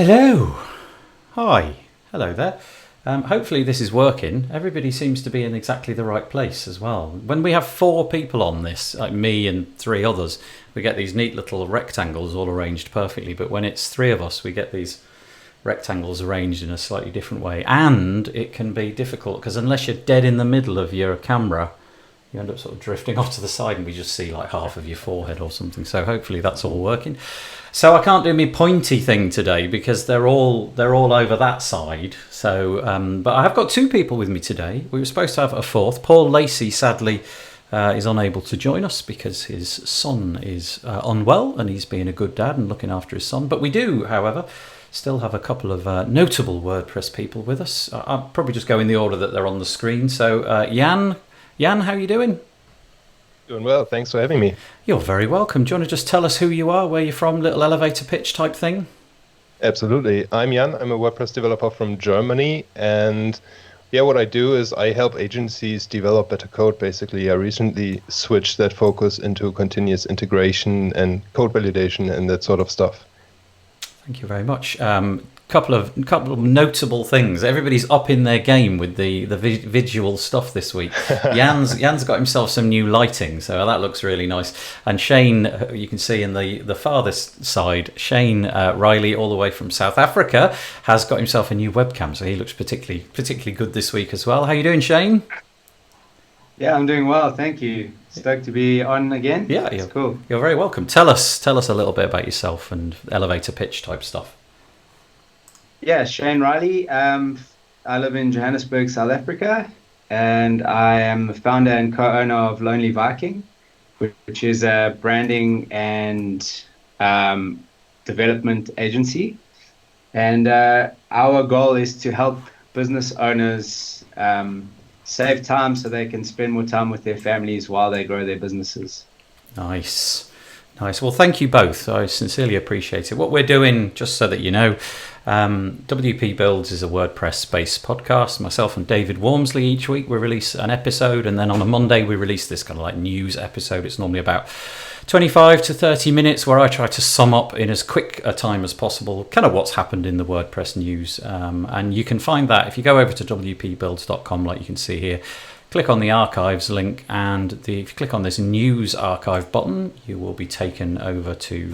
Hello. Hi. Hello there. Hopefully this is working. Everybody seems to be in exactly the right place as well. When we have 4 people on this, like me and 3 others, we get these neat little rectangles all arranged perfectly. But when it's 3 of us, we get these rectangles arranged in a slightly different way. And it can be difficult because unless you're dead in the middle of your camera, you end up sort of drifting off to the side and we just see like half of your forehead or something. So hopefully that's all working. So I can't do my pointy thing today because they're all over that side. So, but I have got 2 people with me today. We were supposed to have a 4th. Paul Lacey sadly is unable to join us because his son is unwell and he's being a good dad and looking after his son. But we do, however, still have a couple of notable WordPress people with us. I'll probably just go in the order that they're on the screen. So Jan, how are you doing? Doing well, thanks for having me. You're very welcome. Do you want to just tell us who you are, where you're from, little elevator pitch type thing? Absolutely. I'm Jan. I'm a WordPress developer from Germany. And yeah, what I do is I help agencies develop better code, basically. I recently switched that focus into continuous integration and code validation and that sort of stuff. Thank you very much. Couple of notable things. Everybody's up in their game with the visual stuff this week. Jan's got himself some new lighting, so that looks really nice. And Shane, you can see in the farthest side, Shane Rielly, all the way from South Africa, has got himself a new webcam, so he looks particularly good this week as well. How you doing, Shane? Yeah, I'm doing well, thank you. Stoked to be on again. Yeah, it's cool. You're very welcome. Tell us a little bit about yourself and elevator pitch type stuff. Yeah, Shane Rielly. I live in Johannesburg, South Africa, and I am the founder and co-owner of Lonely Viking, which is a branding and development agency. And our goal is to help business owners save time so they can spend more time with their families while they grow their businesses. Nice. Well, thank you both. I sincerely appreciate it. What we're doing, just so that you know, WP Builds is a WordPress-based podcast. Myself and David Wormsley each week we release an episode, and then on a Monday we release this kind of like news episode. It's normally about 25 to 30 minutes where I try to sum up in as quick a time as possible kind of what's happened in the WordPress news. And you can find that if you go over to wpbuilds.com, like you can see here. Click on the archives link, and if you click on this news archive button, you will be taken over to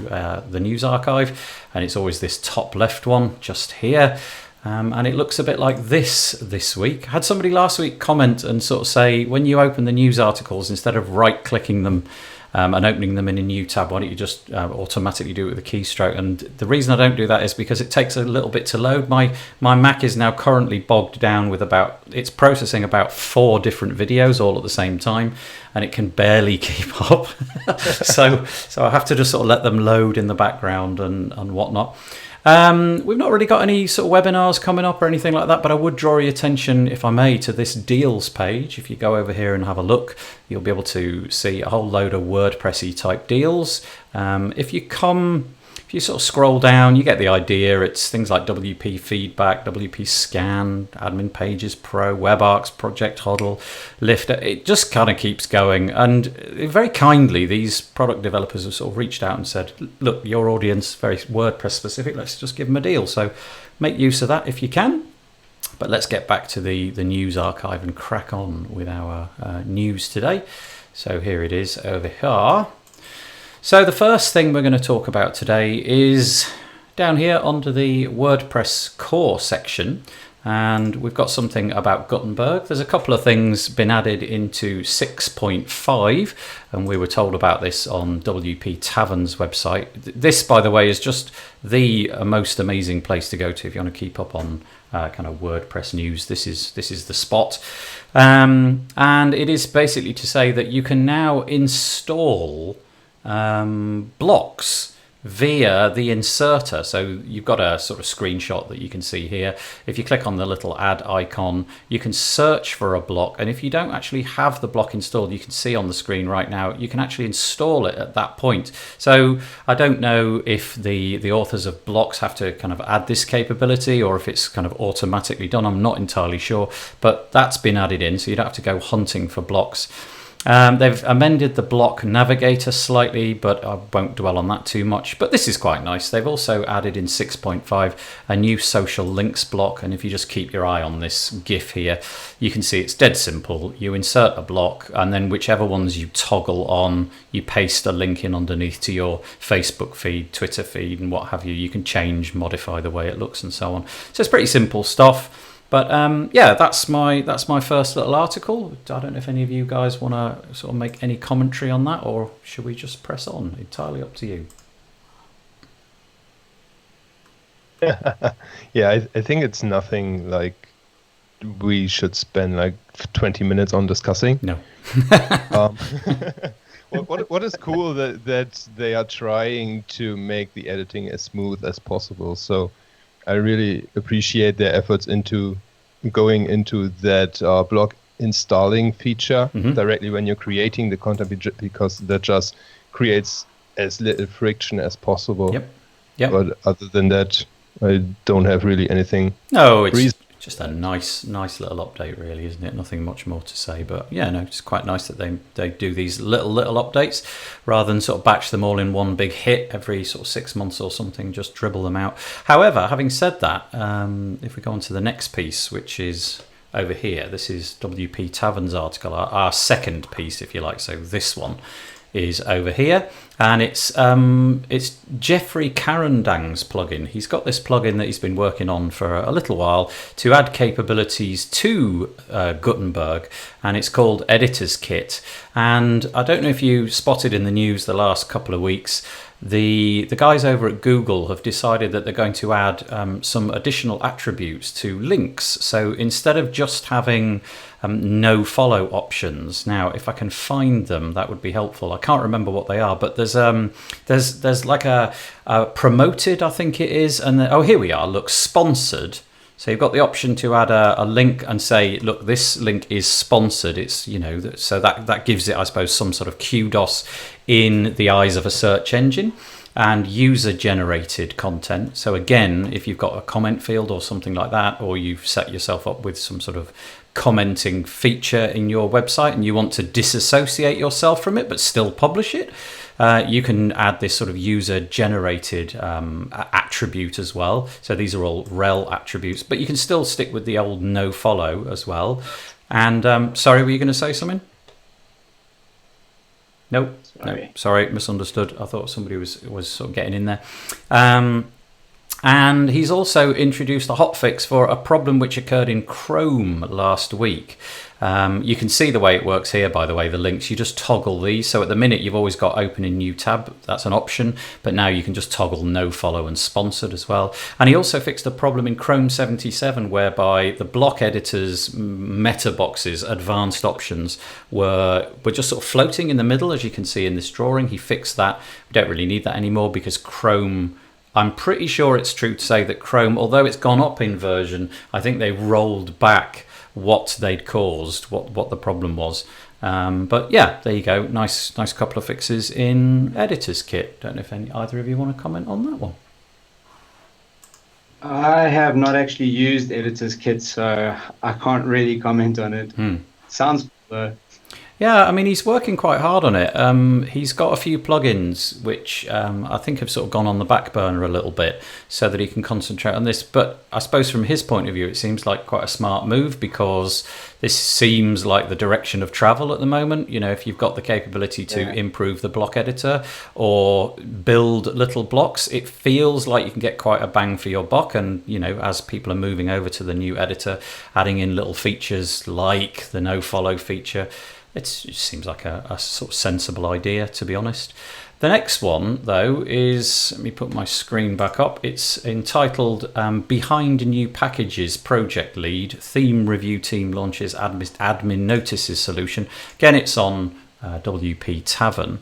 the news archive, and it's always this top left one just here. And it looks a bit like this week. I had somebody last week comment and sort of say, when you open the news articles, instead of right-clicking them and opening them in a new tab, why don't you just automatically do it with a keystroke? And the reason I don't do that is because it takes a little bit to load. My Mac is now currently bogged down with it's processing about 4 different videos all at the same time, and it can barely keep up. so I have to just sort of let them load in the background and whatnot. We've not really got any sort of webinars coming up or anything like that, but I would draw your attention, if I may, to this deals page. If you go over here and have a look, you'll be able to see a whole load of WordPressy type deals. If you sort of scroll down, you get the idea. It's things like WP Feedback, WP Scan, Admin Pages Pro, WebArcs, Project Huddle, Lifter. It just kind of keeps going. And very kindly, these product developers have sort of reached out and said, look, your audience, very WordPress specific, let's just give them a deal. So make use of that if you can. But let's get back to the news archive and crack on with our news today. So here it is over here. So the first thing we're going to talk about today is down here under the WordPress core section, and we've got something about Gutenberg. There's a couple of things been added into 6.5, and we were told about this on WP Tavern's website. This, by the way, is just the most amazing place to go to if you want to keep up on kind of WordPress news. This is the spot, and it is basically to say that you can now install blocks via the inserter. So you've got a sort of screenshot that you can see here. If you click on the little add icon, you can search for a block, and if you don't actually have the block installed, you can see on the screen right now, you can actually install it at that point. So I don't know if the authors of blocks have to kind of add this capability or if it's kind of automatically done. I'm not entirely sure, but that's been added in, so you don't have to go hunting for blocks. They've amended the block navigator slightly, but I won't dwell on that too much. But this is quite nice. They've also added in 6.5 a new social links block. And if you just keep your eye on this GIF here, you can see it's dead simple. You insert a block, and then whichever ones you toggle on, you paste a link in underneath to your Facebook feed, Twitter feed, and what have you. You can change, modify the way it looks and so on. So it's pretty simple stuff. But yeah, that's my first little article. I don't know if any of you guys want to sort of make any commentary on that, or should we just press on? Entirely up to you. Yeah, I think it's nothing like we should spend like 20 minutes on discussing. No. What is cool that they are trying to make the editing as smooth as possible. So I really appreciate their efforts into going into that blog installing feature directly when you're creating the content, because that just creates as little friction as possible. Yep. But other than that, I don't have really anything. No, it's just a nice little update, really, isn't it? Nothing much more to say, but yeah, no, it's quite nice that they do these little updates rather than sort of batch them all in one big hit every sort of 6 months or something. Just dribble them out. However, having said that, if we go on to the next piece, which is over here, this is WP Tavern's article, our second piece, if you like. So this one is over here, and it's Jeffrey Carandang's plugin. He's got this plugin that he's been working on for a little while to add capabilities to Gutenberg, and it's called Editor's Kit. And I don't know if you spotted in the news the last couple of weeks, the guys over at Google have decided that they're going to add some additional attributes to links. So instead of just having no follow options, now if I can find them, that would be helpful. I can't remember what they are, but there's like a promoted, I think it is, and then, oh, here we are. Look, sponsored. So you've got the option to add a link and say, look, this link is sponsored. It's, you know, so that gives it, I suppose, some sort of kudos in the eyes of a search engine. And user generated content. So again, if you've got a comment field or something like that, or you've set yourself up with some sort of commenting feature in your website and you want to disassociate yourself from it but still publish it, you can add this sort of user generated attribute as well. So these are all rel attributes, but you can still stick with the old no follow as well. And sorry, were you going to say something? Nope. Sorry. No, sorry, misunderstood. I thought somebody was sort of getting in there. And he's also introduced a hotfix for a problem which occurred in Chrome last week. You can see the way it works here, by the way, the links. You just toggle these. So at the minute, you've always got open in new tab. That's an option. But now you can just toggle no follow and sponsored as well. And he also fixed a problem in Chrome 77 whereby the block editor's meta boxes, advanced options, were just sort of floating in the middle, as you can see in this drawing. He fixed that. We don't really need that anymore because Chrome... I'm pretty sure it's true to say that Chrome, although it's gone up in version, I think they rolled back what they'd caused, what the problem was. But yeah, there you go. Nice couple of fixes in Editor's Kit. Don't know if either of you want to comment on that one. I have not actually used Editor's Kit, so I can't really comment on it. Sounds cool though. Yeah, I mean, he's working quite hard on it. He's got a few plugins which I think have sort of gone on the back burner a little bit so that he can concentrate on this. But I suppose from his point of view, it seems like quite a smart move because this seems like the direction of travel at the moment. You know, if you've got the capability to improve the block editor or build little blocks, it feels like you can get quite a bang for your buck. And, you know, as people are moving over to the new editor, adding in little features like the no follow feature, it seems like a sort of sensible idea, to be honest. The next one, though, is, let me put my screen back up. It's entitled Behind New Packages Project Lead, Theme Review Team Launches Admin Notices Solution. Again, it's on WP Tavern.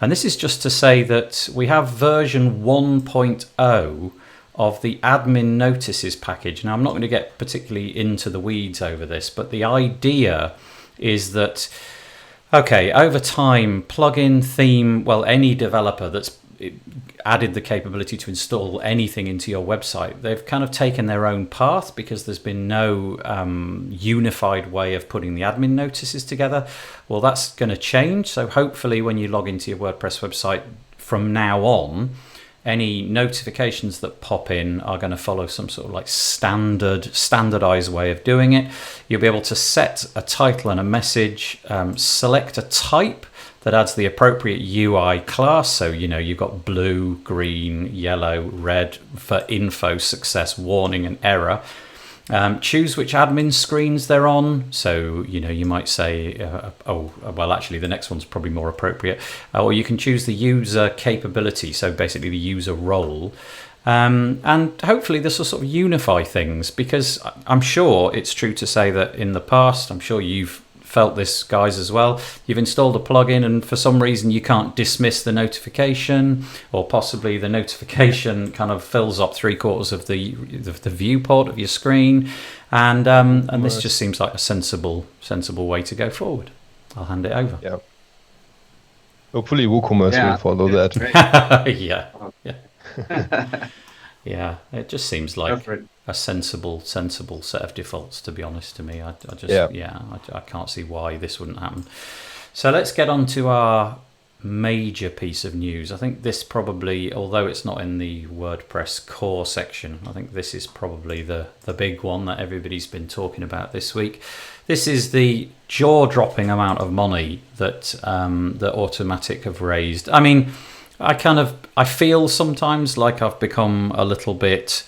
And this is just to say that we have version 1.0 of the admin notices package. Now, I'm not going to get particularly into the weeds over this, but the idea is that, okay, over time, plugin, theme, well, any developer that's added the capability to install anything into your website. They've kind of taken their own path because there's been no unified way of putting the admin notices together. Well, that's going to change. So hopefully when you log into your WordPress website from now on, any notifications that pop in are going to follow some sort of like standardized way of doing it. You'll be able to set a title and a message, select a type that adds the appropriate UI class. So, you've got blue, green, yellow, red for info, success, warning, and error. Choose which admin screens they're on. So, you might say, actually, the next one's probably more appropriate. Or you can choose the user capability, so basically the user role. And hopefully this will sort of unify things, because I'm sure it's true to say that in the past, I'm sure you've felt this, guys, as well. You've installed a plugin and for some reason you can't dismiss the notification, or possibly the notification kind of fills up 3/4 of the viewport of your screen, and this just seems like a sensible way to go forward. I'll hand it over. Yeah. Hopefully WooCommerce will follow that. Yeah, it just seems like a sensible set of defaults, to be honest, to me. I can't see why this wouldn't happen. So let's get on to our major piece of news. I think this probably, although it's not in the WordPress core section, I think this is probably the big one that everybody's been talking about this week. This is the jaw-dropping amount of money that Automattic have raised. I mean, I feel sometimes like I've become a little bit,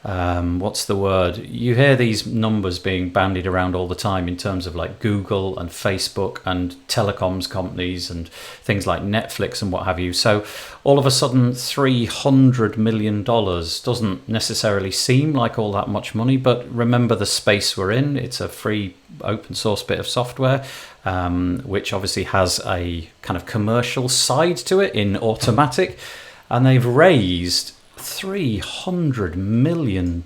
what's the word? You hear these numbers being bandied around all the time in terms of like Google and Facebook and telecoms companies and things like Netflix and what have you. So all of a sudden $300 million doesn't necessarily seem like all that much money, but remember the space we're in. It's a free open source bit of software, which obviously has a kind of commercial side to it in Automattic, and they've raised $300 million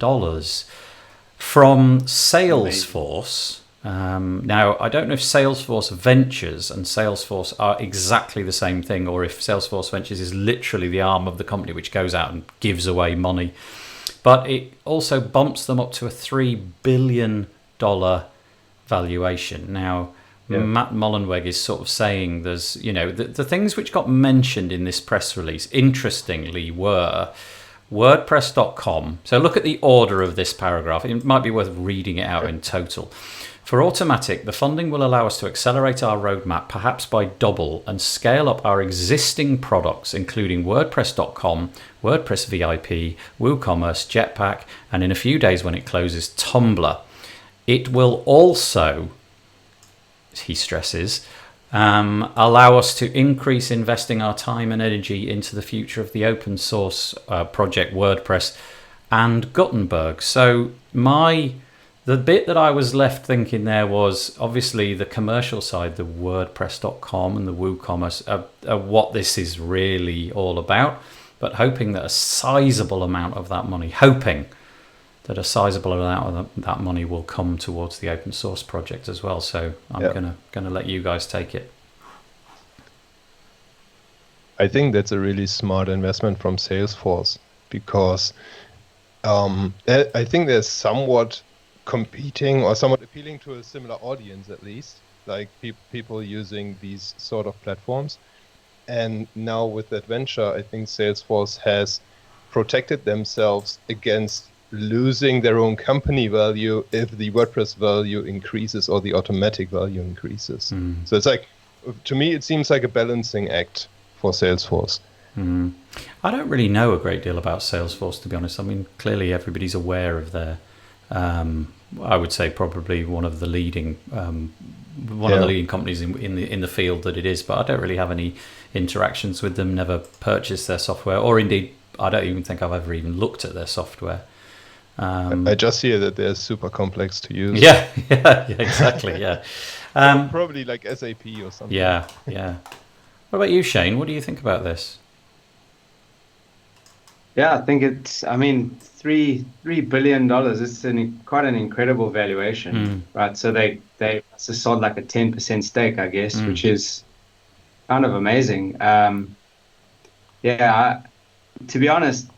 from Salesforce. Now, I don't know if Salesforce Ventures and Salesforce are exactly the same thing, or if Salesforce Ventures is literally the arm of the company which goes out and gives away money. But it also bumps them up to a $3 billion valuation. Now, Matt Mullenweg is sort of saying there's, the things which got mentioned in this press release, interestingly, were WordPress.com. So look at the order of this paragraph. It might be worth reading it out in total. For Automattic, the funding will allow us to accelerate our roadmap, perhaps by double, and scale up our existing products, including WordPress.com, WordPress VIP, WooCommerce, Jetpack, and in a few days when it closes, Tumblr. It will also, he stresses, allow us to increase investing our time and energy into the future of the open source project WordPress and Gutenberg. So the bit that I was left thinking there was obviously the commercial side, the WordPress.com and the WooCommerce are what this is really all about, but hoping that a sizable amount of that money, will come towards the open source project as well. So I'm gonna let you guys take it. I think that's a really smart investment from Salesforce, because I think they're somewhat competing or somewhat appealing to a similar audience, at least, like people using these sort of platforms. And now with that venture, I think Salesforce has protected themselves against losing their own company value if the WordPress value increases or the Automattic value increases. So it's like, to me, it seems like a balancing act for Salesforce. I don't really know a great deal about Salesforce, to be honest. I mean, clearly everybody's aware of their, I would say probably one of the leading companies in the field that it is, but I don't really have any interactions with them, never purchased their software, or indeed, I don't even think I've ever even looked at their software. I just hear that they're super complex to use. Yeah, exactly, yeah. Probably like SAP or something. Yeah. What about you, Shane? What do you think about this? Yeah, I think it's, $3 billion. It's quite an incredible valuation, right? So they just sold like a 10% stake, I guess, which is kind of amazing. Yeah, to be honest,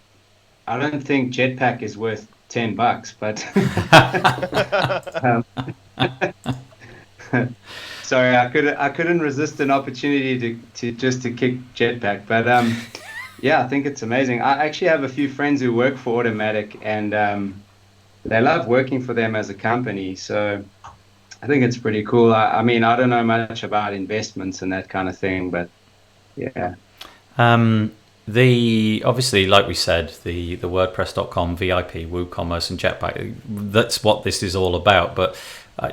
I don't think Jetpack is worth $10, but um, sorry, I couldn't resist an opportunity to kick Jetpack. But yeah, I think it's amazing. I actually have a few friends who work for Automatic, and they love working for them as a company. So I think it's pretty cool. I mean, I don't know much about investments and that kind of thing, but yeah. The obviously, like we said, the WordPress.com VIP, WooCommerce, and Jetpack. That's what this is all about. But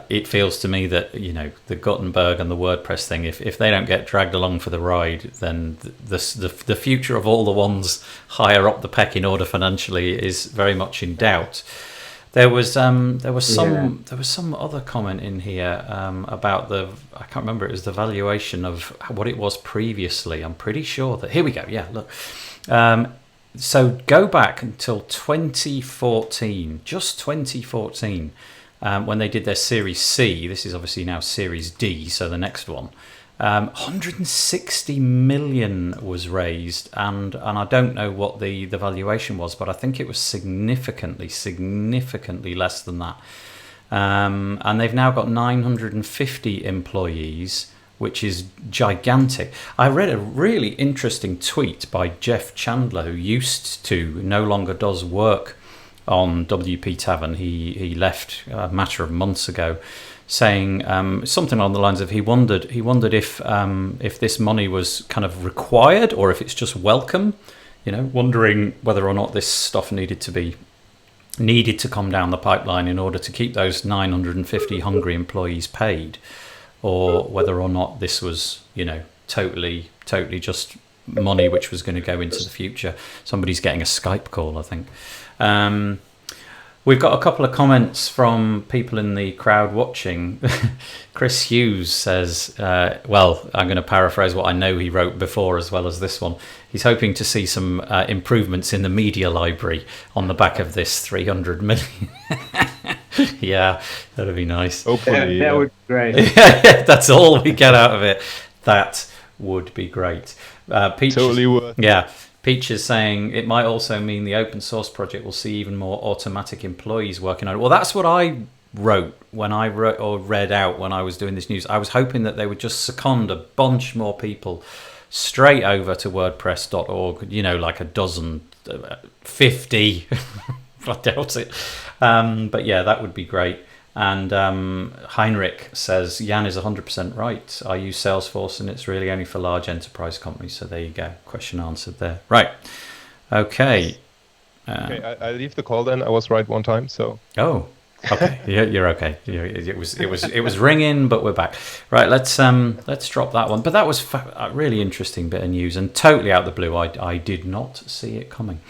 it feels to me that the Gutenberg and the WordPress thing. If they don't get dragged along for the ride, then the future of all the ones higher up the pecking order financially is very much in doubt. There was some other comment in here about I can't remember, it was the valuation of what it was previously. I'm pretty sure that here we go. Yeah, look. So go back until 2014, just 2014, when they did their Series C. This is obviously now Series D, so the next one. 160 million was raised, and I don't know what the valuation was, but I think it was significantly less than that. And they've now got 950 employees, which is gigantic. I read a really interesting tweet by Jeff Chandler, who no longer does work on WP Tavern. He left a matter of months ago, saying something along the lines of he wondered if this money was kind of required or if it's just welcome, wondering whether or not this stuff needed to come down the pipeline in order to keep those 950 hungry employees paid, or whether or not this was totally just money which was going to go into the future. Somebody's getting a Skype call, I think. We've got a couple of comments from people in the crowd watching. Chris Hughes says, well, I'm going to paraphrase what I know he wrote before as well as this one. He's hoping to see some improvements in the media library on the back of this 300 million. Yeah, that'd be nice. Hopefully, that would be great. That's all we get out of it. That would be great. Peach, totally would. Yeah. Peach is saying it might also mean the open source project will see even more automatic employees working on it. Well, that's what I wrote when I read out when I was doing this news. I was hoping that they would just second a bunch more people straight over to WordPress.org, like a dozen, 50. I doubt it. But yeah, that would be great. And Heinrich says, Jan is 100% right. I use Salesforce and it's really only for large enterprise companies. So there you go. Question answered there. Right. Okay. Okay, I leave the call then. I was right one time. So. Oh, okay. You're okay. It was ringing, but we're back. Right. Let's drop that one. But that was a really interesting bit of news and totally out of the blue. I did not see it coming.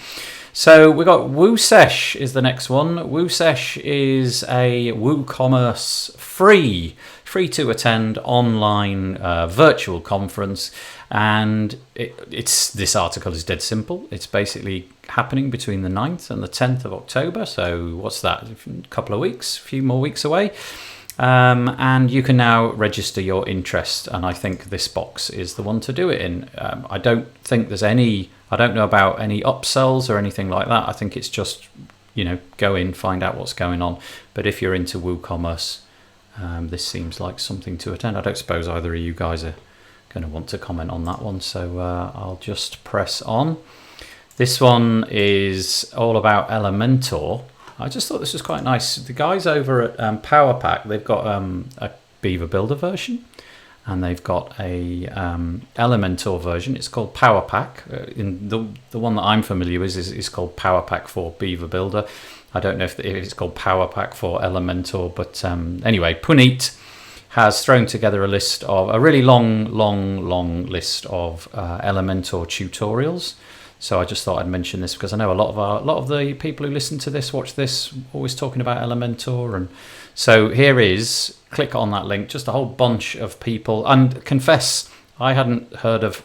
So we got WooSesh is the next one. WooSesh is a WooCommerce free to attend online virtual conference, and this article is dead simple. It's basically happening between the 9th and the 10th of October. So what's that? A few more weeks away. And you can now register your interest, and I think this box is the one to do it in. I don't know about any upsells or anything like that. I think it's just, go in, find out what's going on. But if you're into WooCommerce, this seems like something to attend. I don't suppose either of you guys are going to want to comment on that one, so I'll just press on. This one is all about Elementor. I just thought this was quite nice. The guys over at PowerPack, they've got a Beaver Builder version, and they've got a Elementor version. It's called PowerPack. In the one that I'm familiar with is called PowerPack for Beaver Builder. I don't know if it's called PowerPack for Elementor, but anyway, Puneet has thrown together a really long list of Elementor tutorials. So I just thought I'd mention this because I know a lot of the people who listen to this, watch this, always talking about Elementor. And so here is, click on that link, just a whole bunch of people. And confess, I hadn't heard of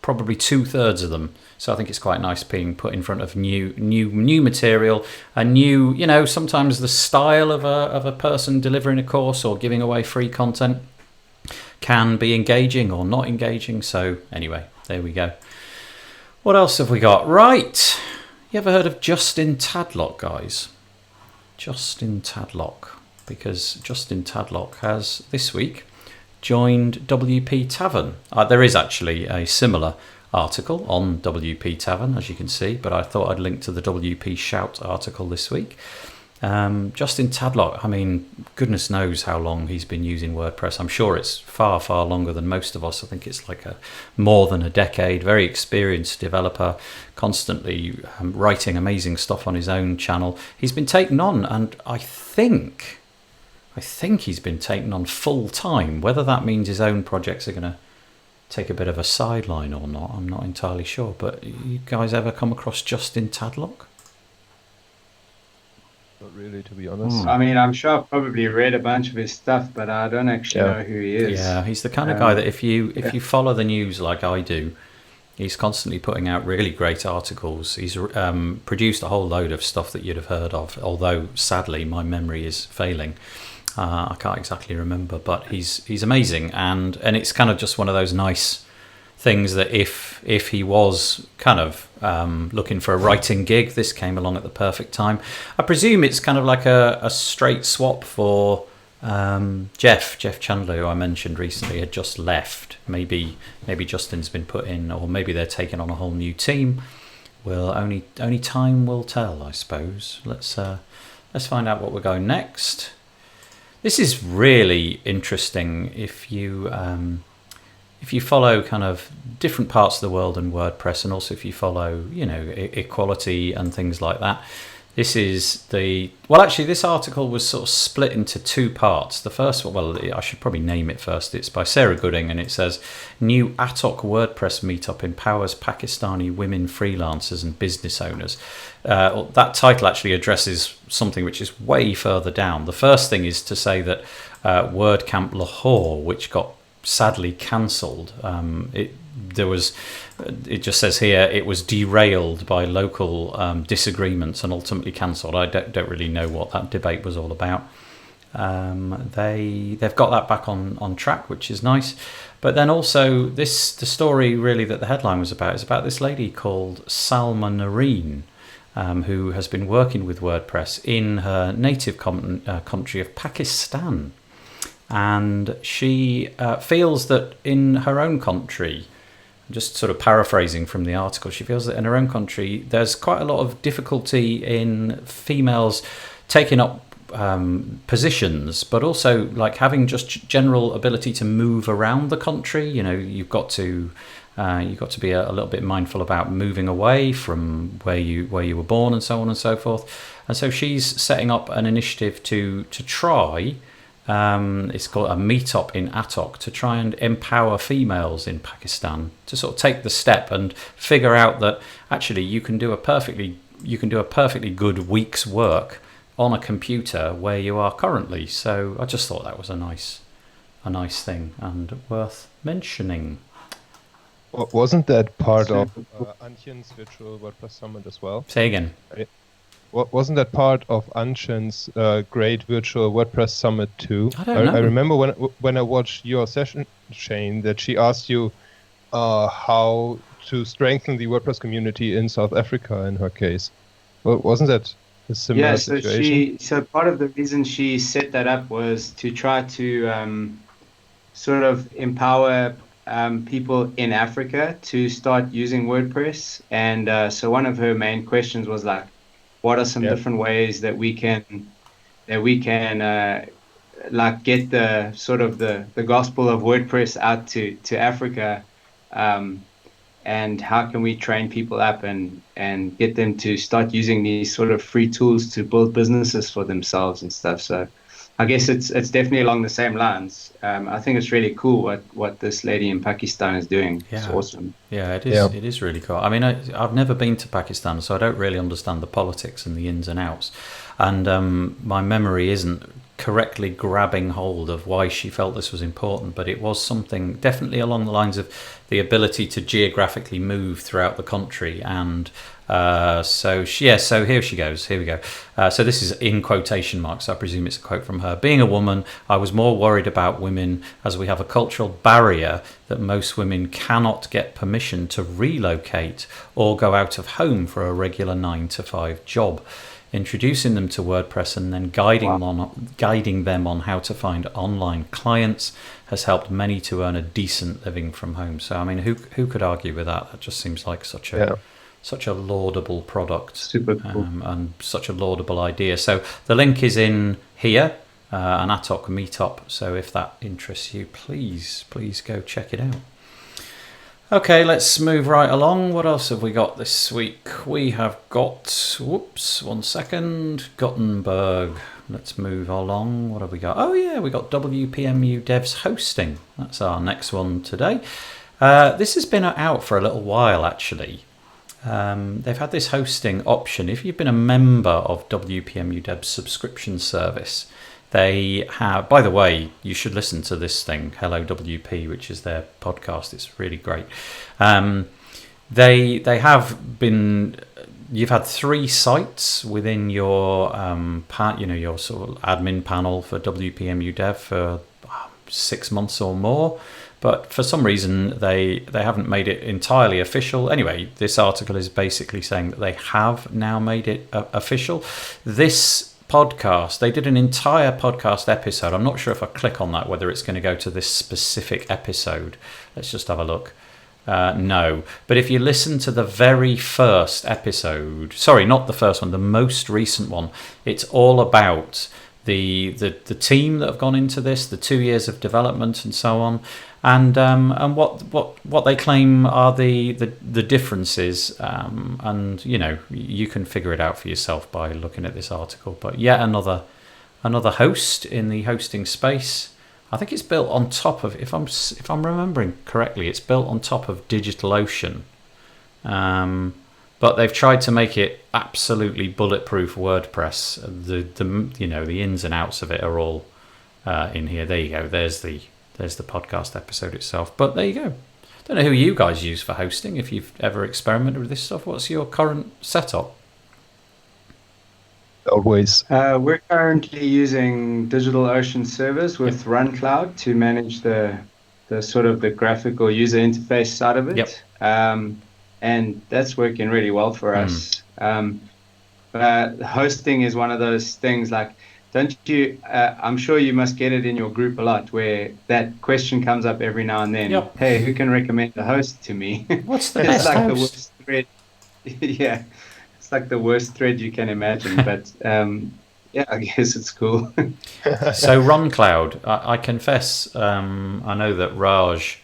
probably 2/3 of them. So I think it's quite nice being put in front of new material, and new, sometimes the style of a person delivering a course or giving away free content can be engaging or not engaging. So anyway, there we go. What else have we got? Right. You ever heard of Justin Tadlock, guys? Justin Tadlock. Because Justin Tadlock has, this week, joined WP Tavern. There is actually a similar article on WP Tavern, as you can see, but I thought I'd link to the WP Shout article this week. Justin Tadlock, I mean, goodness knows how long he's been using WordPress. I'm sure it's far, far longer than most of us. I think it's like more than a decade. Very experienced developer, constantly writing amazing stuff on his own channel. He's been taken on, and I think he's been taken on full time. Whether that means his own projects are going to take a bit of a sideline or not, I'm not entirely sure. But you guys ever come across Justin Tadlock? Not really, to be honest. I mean, I'm sure I've probably read a bunch of his stuff, but I don't actually know who he is. Yeah, he's the kind of guy that if you follow the news like I do, he's constantly putting out really great articles. He's produced a whole load of stuff that you'd have heard of, although sadly my memory is failing. I can't exactly remember, but he's amazing, and it's kind of just one of those nice things that if he was kind of looking for a writing gig, this came along at the perfect time. I presume it's kind of like a straight swap for Jeff Chandler, who I mentioned recently, had just left. Maybe Justin's been put in, or maybe they're taking on a whole new team. Well, only time will tell, I suppose. Let's find out what we're going next. This is really interesting if you follow kind of different parts of the world in WordPress, and also if you follow, equality and things like that. This is this article was sort of split into two parts. The first one, I should probably name it first. It's by Sarah Gooding, and it says, "New Atok WordPress Meetup empowers Pakistani women freelancers and business owners." That title actually addresses something which is way further down. The first thing is to say that WordCamp Lahore, which got sadly cancelled, it just says here it was derailed by local disagreements and ultimately cancelled. I don't really know what that debate was all about. They've got that back on track, which is nice. But then also the story really that the headline was about is about this lady called Salma Nareen, who has been working with WordPress in her native country of Pakistan. And she feels that in her own country, just sort of paraphrasing from the article, she feels that in her own country there's quite a lot of difficulty in females taking up positions, but also like having just general ability to move around the country. You've got to be a little bit mindful about moving away from where you were born and so on and so forth. And so she's setting up an initiative to try. It's called a Meetup in Atok, to try and empower females in Pakistan to sort of take the step and figure out that actually you can do a perfectly good week's work on a computer where you are currently. So I just thought that was a nice thing and worth mentioning. Wasn't that part of Antjen's virtual WordPress summit as well? Say again. Wasn't that part of Antjen's great virtual WordPress summit too? I don't know. I remember when I watched your session, Shane, that she asked you how to strengthen the WordPress community in South Africa in her case. Well, wasn't that a similar situation? So part of the reason she set that up was to try to sort of empower people in Africa to start using WordPress. And so one of her main questions was like, what are some different ways that we can like get the sort of the gospel of WordPress out to Africa, and how can we train people up and get them to start using these sort of free tools to build businesses for themselves and stuff. So I guess it's definitely along the same lines. I think it's really cool what this lady in Pakistan is doing. Yeah. It's awesome. Yeah, it is. Yeah. It is really cool. I mean, I've never been to Pakistan, so I don't really understand the politics and the ins and outs. And my memory isn't correctly grabbing hold of why she felt this was important, but it was something definitely along the lines of the ability to geographically move throughout the country. And so here she goes. Here we go. So this is in quotation marks. I presume it's a quote from her. Being a woman, I was more worried about women as we have a cultural barrier that most women cannot get permission to relocate or go out of home for a regular 9-to-5 job. Introducing them to WordPress and then guiding them on how to find online clients has helped many to earn a decent living from home. So, I mean, who could argue with that? That just seems like such a laudable product. Super cool. And such a laudable idea. So the link is in here, an Atok Meetup. So if that interests you, please go check it out. Okay, let's move right along. What else have we got this week? We have got, one second, Gutenberg. Let's move along. What have we got? Oh yeah, we got WPMU Devs Hosting. That's our next one today. This has been out for a little while, actually. They've had this hosting option. If you've been a member of WPMU Devs subscription service, they have, by the way, you should listen to this thing, Hello WP, which is their podcast. It's really great. They have been, you've had 3 sites within your your sort of admin panel for WPMU Dev for 6 months or more. But for some reason, they haven't made it entirely official. Anyway, this article is basically saying that they have now made it official. This podcast, they did an entire podcast episode. I'm not sure if I click on that whether it's going to go to this specific episode. Let's just have a look. No, but if you listen to the very first episode, sorry, not the first one, the most recent one, it's all about the team that have gone into this, the 2 years of development and so on, and what they claim are the differences, and you can figure it out for yourself by looking at this article. But yet another host in the hosting space. I think it's built on top of, if I'm remembering correctly, it's built on top of DigitalOcean. But they've tried to make it absolutely bulletproof WordPress. The ins and outs of it are all in here. There you go. There's the podcast episode itself. But there you go. Don't know who you guys use for hosting. If you've ever experimented with this stuff, what's your current setup? Always. We're currently using DigitalOcean servers with RunCloud to manage the sort of the graphical user interface side of it. Yep. And that's working really well for us. But hosting is one of those things, like, don't you, I'm sure you must get it in your group a lot, where that question comes up every now and then. Yep. Hey, who can recommend a host to me? What's the best like host? The worst thread. Yeah, it's like the worst thread you can imagine. But I guess it's cool. So RunCloud, I confess, I know that Raj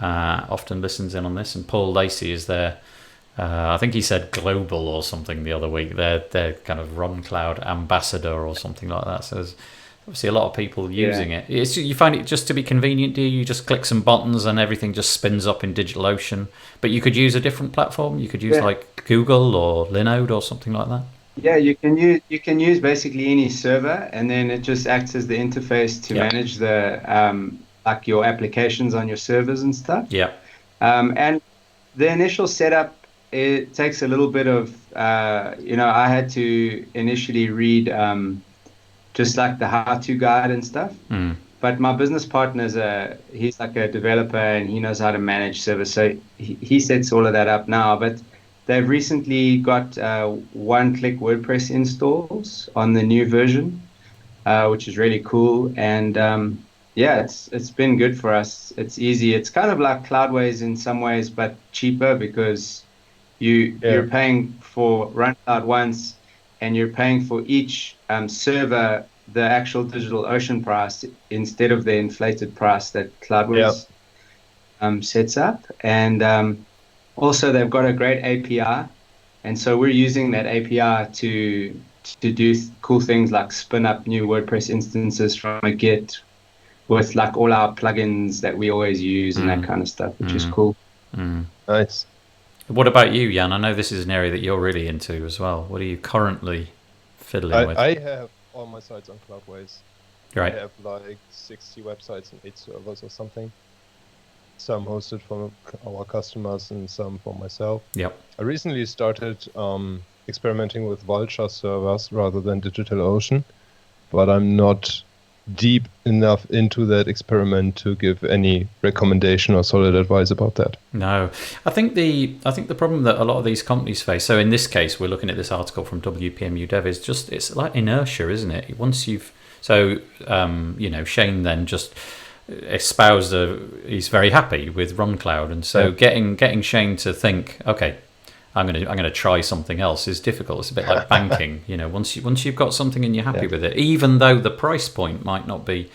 often listens in on this, and Paul Lacey is there. I think he said global or something the other week. They're kind of RunCloud ambassador or something like that. So there's obviously a lot of people using it. You find it just to be convenient, do you? You just click some buttons and everything just spins up in DigitalOcean. But you could use a different platform. You could use like Google or Linode or something like that. Yeah, you can use basically any server, and then it just acts as the interface to manage the like your applications on your servers and stuff. Yeah. And the initial setup, it takes a little bit of I had to initially read just like the how-to guide and stuff. But my business partner's he's like a developer, and he knows how to manage servers, so he sets all of that up now. But they've recently got one-click WordPress installs on the new version, which is really cool. And it's been good for us. It's easy. It's kind of like Cloudways in some ways, but cheaper, because you're paying for RunCloud once, and you're paying for each server the actual DigitalOcean price instead of the inflated price that Cloudways sets up. And also, they've got a great API, and so we're using that API to do cool things like spin up new WordPress instances from a Git with like all our plugins that we always use and that kind of stuff, which is cool. Nice. What about you, Jan? I know this is an area that you're really into as well. What are you currently fiddling with? I have all my sites on Cloudways. Right. I have like 60 websites and 8 servers or something. Some hosted for our customers and some for myself. Yep. I recently started experimenting with Vultr servers rather than DigitalOcean, but I'm not deep enough into that experiment to give any recommendation or solid advice about that. No, I think the problem that a lot of these companies face. So in this case, we're looking at this article from WPMU Dev. Is just it's like inertia, isn't it? Once you've Shane then just espoused he's very happy with Run Cloud, and so getting Shane to think, okay, I'm gonna try something else is difficult. It's a bit like banking, Once you've got something and you're happy with it, even though the price point might not be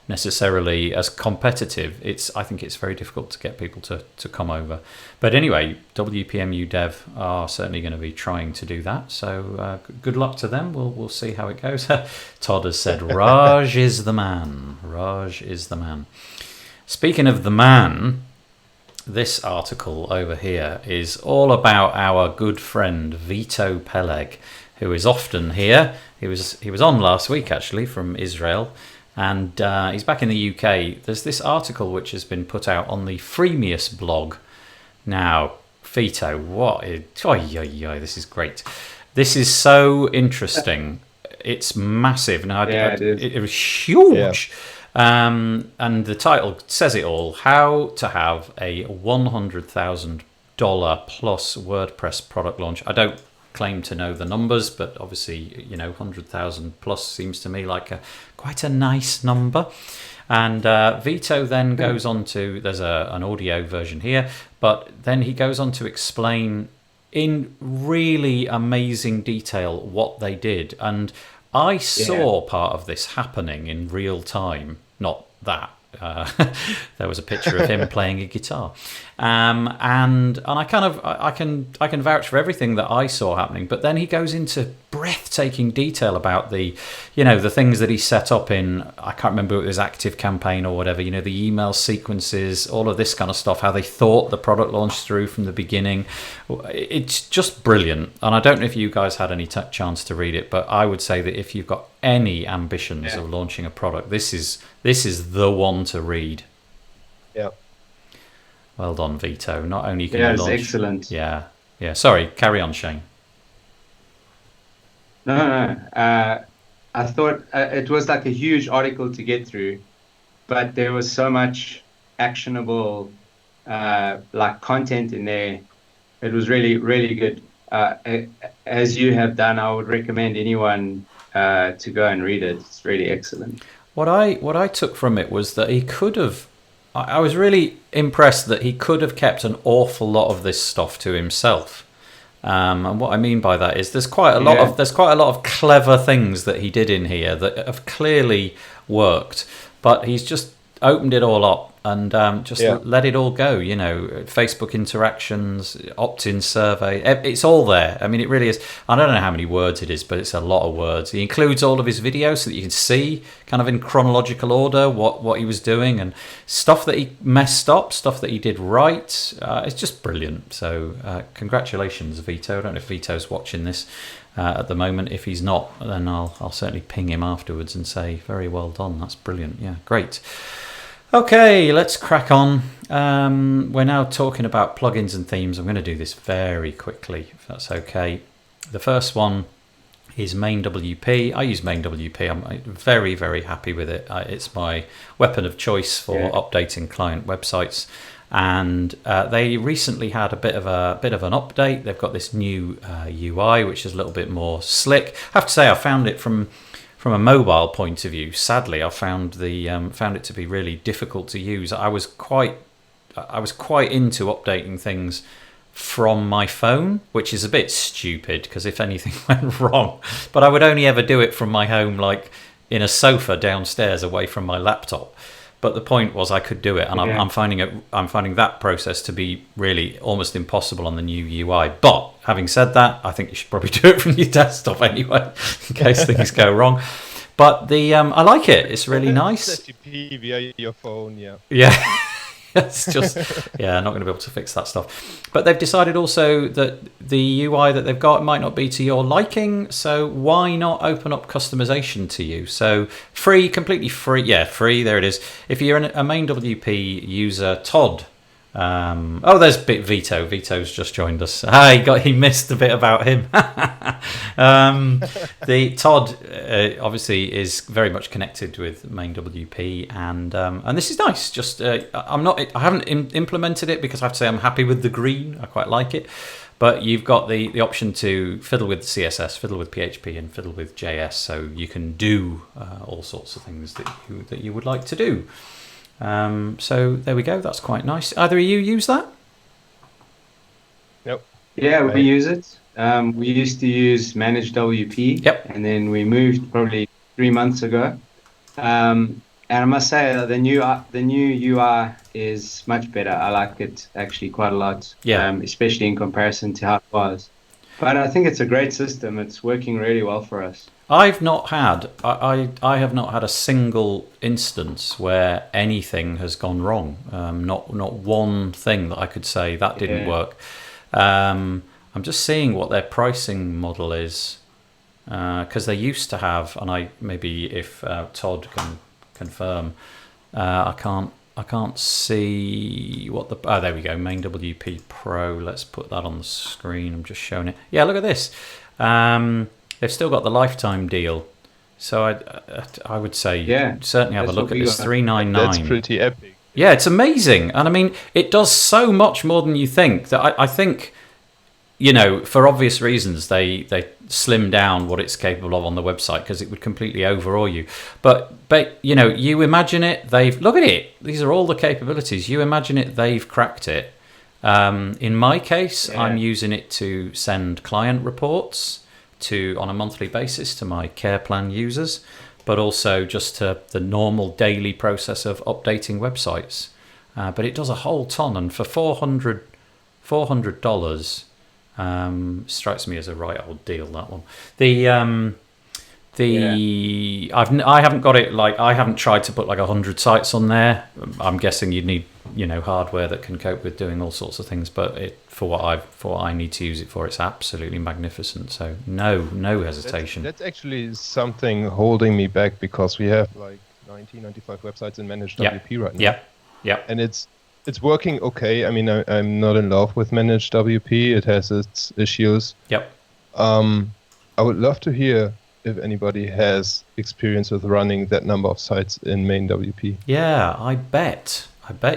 necessarily as competitive, I think it's very difficult to get people to come over. But anyway, WPMU Dev are certainly going to be trying to do that. So good luck to them. We'll see how it goes. Todd has said, Raj is the man. Raj is the man. Speaking of the man, this article over here is all about our good friend Vito Peleg, who is often here. He was on last week actually from Israel, and he's back in the UK. There's this article which has been put out on the Freemius blog. Now, Vito, this is great. This is so interesting. It's massive. Now, it was huge. Yeah. And the title says it all: how to have a $100,000 plus WordPress product launch. I don't claim to know the numbers, but obviously 100,000 plus seems to me like quite a nice number. And Vito then goes on to, there's an audio version here, but then he goes on to explain in really amazing detail what they did. And I saw part of this happening in real time. Not that. There was a picture of him playing a guitar, and I can vouch for everything that I saw happening. But then he goes into breathtaking detail about the things that he set up in, I can't remember if it was Active Campaign or whatever. The email sequences, all of this kind of stuff. How they thought the product launch through from the beginning. It's just brilliant. And I don't know if you guys had any chance to read it, but I would say that if you've got any ambitions of launching a product, this is the one to read. Yeah. Well done, Vito. Not only can you launch... it's excellent. Yeah. Sorry, carry on, Shane. No. I thought it was like a huge article to get through, but there was so much actionable content in there. It was really, really good. As you have done, I would recommend anyone to go and read it. It's really excellent. What I took from it was that he could have... I was really impressed that he could have kept an awful lot of this stuff to himself. And what I mean by that is there's quite a lot of clever things that he did in here that have clearly worked, but he's just opened it all up and let it all go. Facebook interactions, opt-in survey, it's all there. I mean, it really is. I don't know how many words it is, but it's a lot of words. He includes all of his videos so that you can see kind of in chronological order what he was doing, and stuff that he messed up, stuff that he did right. It's just brilliant. So congratulations, Vito. I don't know if Vito's watching this at the moment. If he's not, then I'll certainly ping him afterwards and say very well done. That's brilliant. Yeah, great. Okay, let's crack on. We're now talking about plugins and themes. I'm going to do this very quickly, if that's okay. The first one is MainWP. I use MainWP. I'm very, very happy with it. It's my weapon of choice for updating client websites. And they recently had a bit of an update. They've got this new UI, which is a little bit more slick. I have to say, I found it from a mobile point of view. Sadly, I found it to be really difficult to use. I was quite into updating things from my phone, which is a bit stupid because if anything went wrong, but I would only ever do it from my home, like in a sofa downstairs away from my laptop. But the point was I could do it, and I'm finding that process to be really almost impossible on the new UI. But having said that, I think you should probably do it from your desktop anyway, in case things go wrong. But I like it. It's really nice. HTTP via your phone, Yeah. It's just, not going to be able to fix that stuff. But they've decided also that the UI that they've got might not be to your liking, so why not open up customization to you? So free, completely free. Yeah, free, there it is. If you're a main WP user, Todd. There's Vito. Vito's just joined us. He missed a bit about him. The Todd obviously is very much connected with main WP, and this is nice. Just I haven't implemented it because I have to say I'm happy with the green. I quite like it, but you've got the option to fiddle with CSS, fiddle with PHP, and fiddle with JS, so you can do all sorts of things that you would like to do. So there we go. That's quite nice. Either of you use that? Yep. Yeah, we use it. We used to use Managed WP. Yep. And then we moved probably 3 months ago. And I must say the new UI is much better. I like it actually quite a lot. Yeah. Especially in comparison to how it was. But I think it's a great system. It's working really well for us. I've not had I have not had a single instance where anything has gone wrong. Not one thing that I could say that didn't work. I'm just seeing what their pricing model is, because they used to have, and maybe if Todd can confirm, I can't see what there we go, main WP Pro. Let's put that on the screen. I'm just showing it. Yeah, look at this. They've still got the lifetime deal, so I would say certainly have a look at this. $399. That's pretty epic. Yeah, it's amazing, and I mean it does so much more than you think. That I think, for obvious reasons, they slim down what it's capable of on the website because it would completely overawe you. But you imagine it. Look at it. These are all the capabilities. You imagine it. They've cracked it. In my case, I'm using it to send client reports on a monthly basis to my care plan users, but also just to the normal daily process of updating websites. But it does a whole ton, and for $400 strikes me as a right old deal, that one. I haven't got it, I haven't tried to put 100 sites on there. I'm guessing you'd need hardware that can cope with doing all sorts of things, but for what I need to use it for, it's absolutely magnificent. So no hesitation. That's actually something holding me back, because we have 95 websites in Managed WP right now. Yeah. And it's working okay. I mean, I'm not in love with Managed WP. It has its issues. Yep. I would love to hear if anybody has experience with running that number of sites in main WP. Yeah, I bet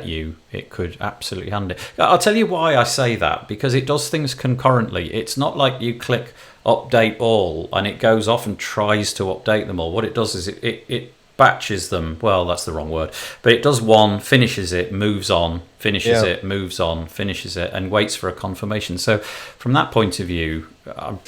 you it could absolutely handle it. I'll tell you why I say that, because it does things concurrently. It's not like you click update all and it goes off and tries to update them all. What it does is it batches them. Well, that's the wrong word, but it does one, finishes it, moves on, finishes it, moves on, finishes it, and waits for a confirmation. So from that point of view,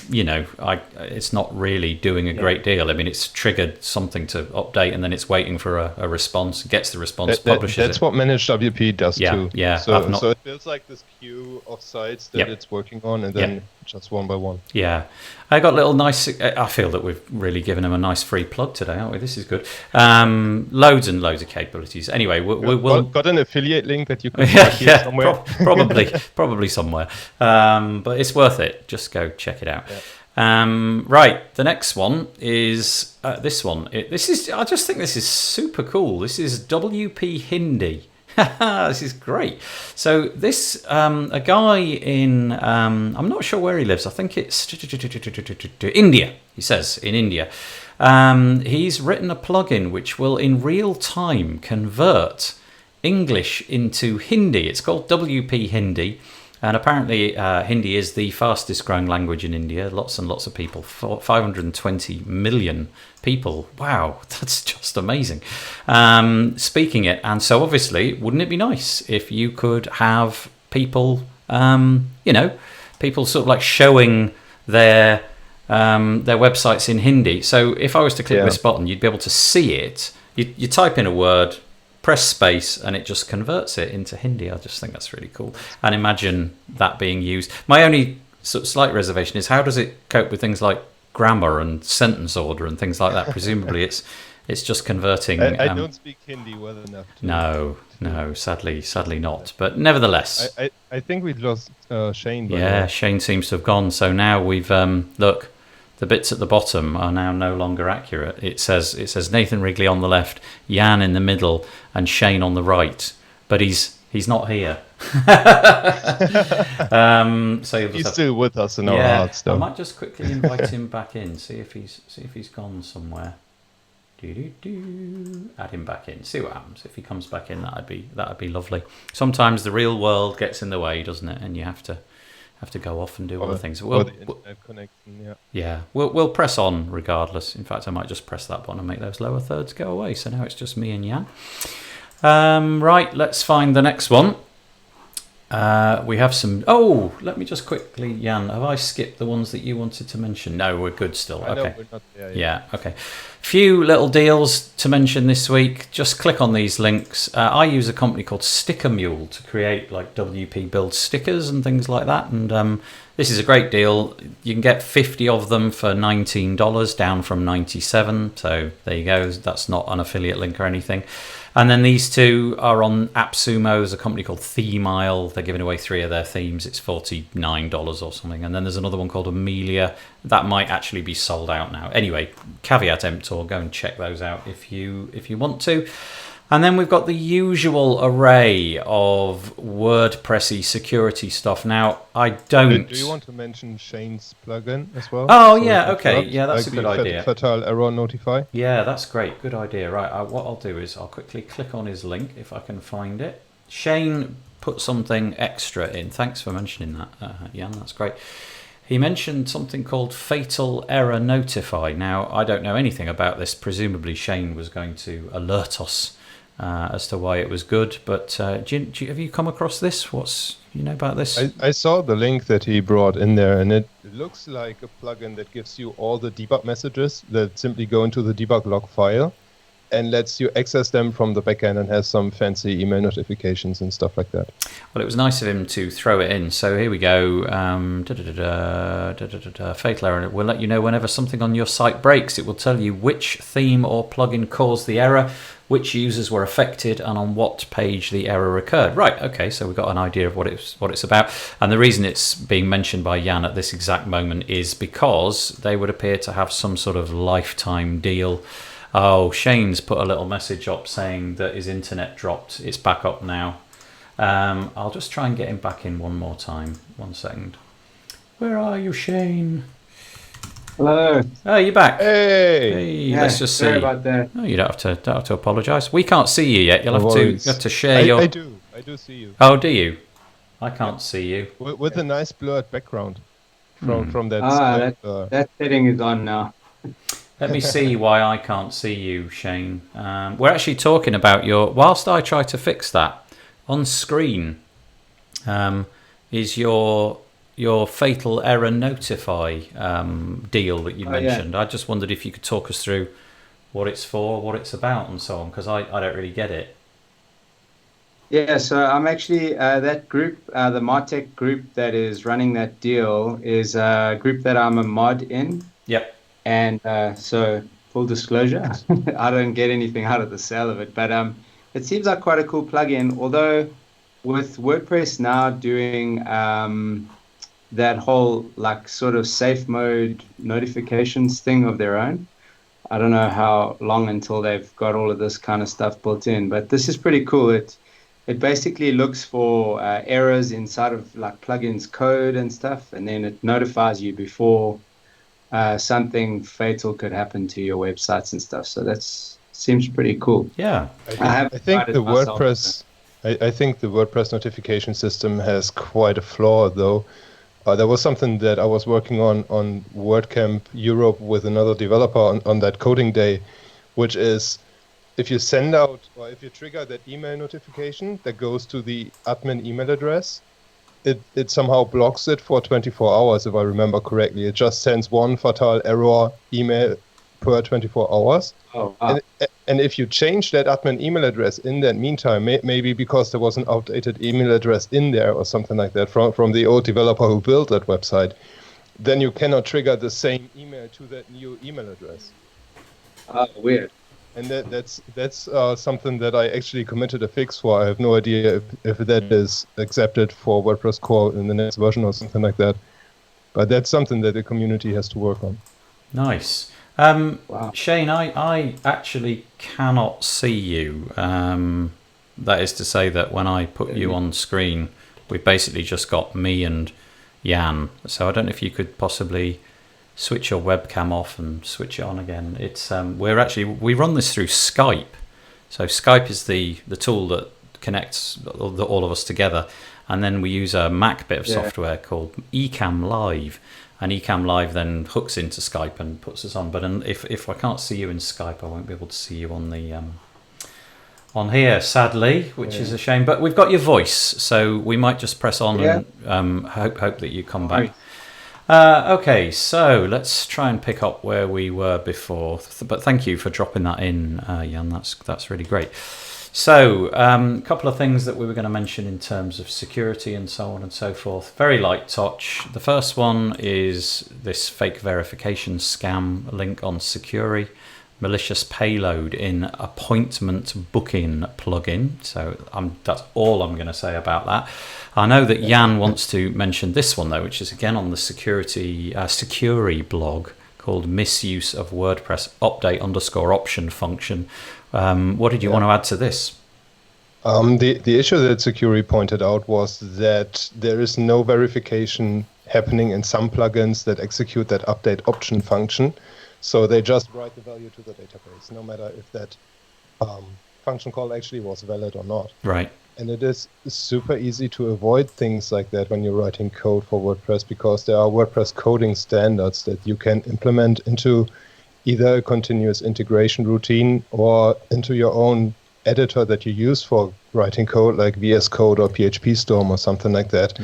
it's not really doing a great deal. I mean, it's triggered something to update, and then it's waiting for a response, gets the response, publishes it. That's what Managed WP does too. Yeah. So it builds this queue of sites that it's working on, and then just one by one. Yeah. I got a little nice. I feel that we've really given them a nice free plug today, aren't we? This is good. Loads and loads of capabilities. Anyway, we'll got an affiliate link that you can find here somewhere. probably somewhere. But it's worth it. Just go check it out. Yeah. Right, the next one is this one. I just think this is super cool. This is WP Hindi. This is great. So this a guy in I'm not sure where he lives. I think it's India. He says in India. He's written a plugin which will in real time convert English into Hindi. It's called WP Hindi. And apparently Hindi is the fastest growing language in India. Lots and lots of people, 520 million people. Wow, that's just amazing. Speaking it. And so obviously, wouldn't it be nice if you could have people, people sort of showing their websites in Hindi. So if I was to click this button, you'd be able to see it. You type in a word, press space, and it just converts it into Hindi. I just think that's really cool. And imagine that being used. My only sort of slight reservation is, how does it cope with things like grammar and sentence order and things like that? Presumably it's It's just converting. I don't speak Hindi well enough. No, sadly not. But nevertheless, I think we've lost Shane. Yeah, Shane seems to have gone. So now we've look, the bits at the bottom are now no longer accurate. It says Nathan Wrigley on the left, Jan in the middle, and Shane on the right. But he's not here. So he's still with us in our hearts, though. I might just quickly invite him back in. See if he's gone somewhere. Add him back in. See what happens. If he comes back in, that'd be lovely. Sometimes the real world gets in the way, doesn't it? And you have to go off and do other things. Or the internet connection. Yeah. We'll press on regardless. In fact, I might just press that button and make those lower thirds go away. So now it's just me and Jan. Right. Let's find the next one. We have some. Oh, let me just quickly, Jan. Have I skipped the ones that you wanted to mention? No, we're good still. Okay. No, we're not there yet. Yeah. Okay. Few little deals to mention this week. Just click on these links. I use a company called Sticker Mule to create like WP Build stickers and things like that. And this is a great deal. You can get 50 of them for $19, down from $97. So there you go. That's not an affiliate link or anything. And then these two are on AppSumo. There's a company called Themile. They're giving away 3 of their themes. It's $49 or something. And then there's another one called Amelia. That might actually be sold out now. Anyway, caveat emptor. Go and check those out if you want to. And then we've got the usual array of WordPressy security stuff. Now, I don't... Do you want to mention Shane's plugin as well? Oh, yeah, okay. Yeah, that's a good idea. Fatal error notify. Yeah, that's great. Good idea. Right, what I'll do is I'll quickly click on his link if I can find it. Shane put something extra in. Thanks for mentioning that, Jan. That's great. He mentioned something called Fatal Error Notify. Now, I don't know anything about this. Presumably, Shane was going to alert us as to why it was good, but have you come across this? What's about this? I saw the link that he brought in there, and it looks like a plugin that gives you all the debug messages that simply go into the debug log file and lets you access them from the backend and has some fancy email notifications and stuff like that. Well, it was nice of him to throw it in. So here we go. Fatal error. It will let you know whenever something on your site breaks. It will tell you which theme or plugin caused the error, which users were affected, and on what page the error occurred. Right, okay, so we've got an idea of what it's about. And the reason it's being mentioned by Jan at this exact moment is because they would appear to have some sort of lifetime deal. Oh, Shane's put a little message up saying that his internet dropped. It's back up now. I'll just try and get him back in one more time. 1 second. Where are you, Shane? Hello. Oh, you're back. Hey. Yeah, let's just see. Sorry about that. No, you don't have to apologise. We can't see you yet. You'll have to share your. I do see you. Oh, do you? I can't see you. With a nice blurred background from that. That setting is on now. Let me see why I can't see you, Shane. We're actually talking about whilst I try to fix that, on screen is your fatal error notify deal that you mentioned. Yeah. I just wondered if you could talk us through what it's for, what it's about, and so on, because I don't really get it. Yeah, so I'm actually that group, the Martech group that is running that deal is a group that I'm a mod in. Yep. And so, full disclosure, I don't get anything out of the sale of it, but it seems like quite a cool plugin. Although with WordPress now doing that whole like sort of safe mode notifications thing of their own, I don't know how long until they've got all of this kind of stuff built in. But this is pretty cool. It basically looks for errors inside of like plugins code and stuff, and then it notifies you before something fatal could happen to your websites and stuff. So that seems pretty cool. Yeah, I think the WordPress. I think the WordPress notification system has quite a flaw, though. There was something that I was working on WordCamp Europe with another developer on that coding day, which is if you send out or if you trigger that email notification that goes to the admin email address, it somehow blocks it for 24 hours, if I remember correctly. It just sends one fatal error email per 24 hours. Oh, wow. And if you change that admin email address in that meantime, maybe because there was an outdated email address in there or something like that from the old developer who built that website, then you cannot trigger the same email to that new email address. Oh, weird. And that's something that I actually committed a fix for. I have no idea if that is accepted for WordPress core in the next version or something like that. But that's something that the community has to work on. Nice. Wow. Shane, I actually cannot see you. That is to say that when I put you on screen, we've basically just got me and Jan. So I don't know if you could possibly switch your webcam off and switch it on again. It's we run this through Skype. So Skype is the tool that connects all of us together, and then we use a Mac bit of software called Ecamm Live, and Ecamm Live then hooks into Skype and puts us on. But if I can't see you in Skype, I won't be able to see you on the on here, sadly, which is a shame. But we've got your voice, so we might just press on and hope that you come back. Okay, so let's try and pick up where we were before. But thank you for dropping that in, Jan. That's really great. So a couple of things that we were going to mention in terms of security and so on and so forth. Very light touch. The first one is this fake verification scam link on Securi. Malicious payload in appointment booking plugin. So that's all I'm going to say about that. I know that Jan wants to mention this one though, which is again on the Securi blog called Misuse of WordPress update_option function. What did you want to add to this? The issue that Securi pointed out was that there is no verification happening in some plugins that execute that update option function. So they just write the value to the database, no matter if that function call actually was valid or not. Right. And it is super easy to avoid things like that when you're writing code for WordPress, because there are WordPress coding standards that you can implement into either a continuous integration routine or into your own editor that you use for writing code, like VS Code or PHP Storm or something like that.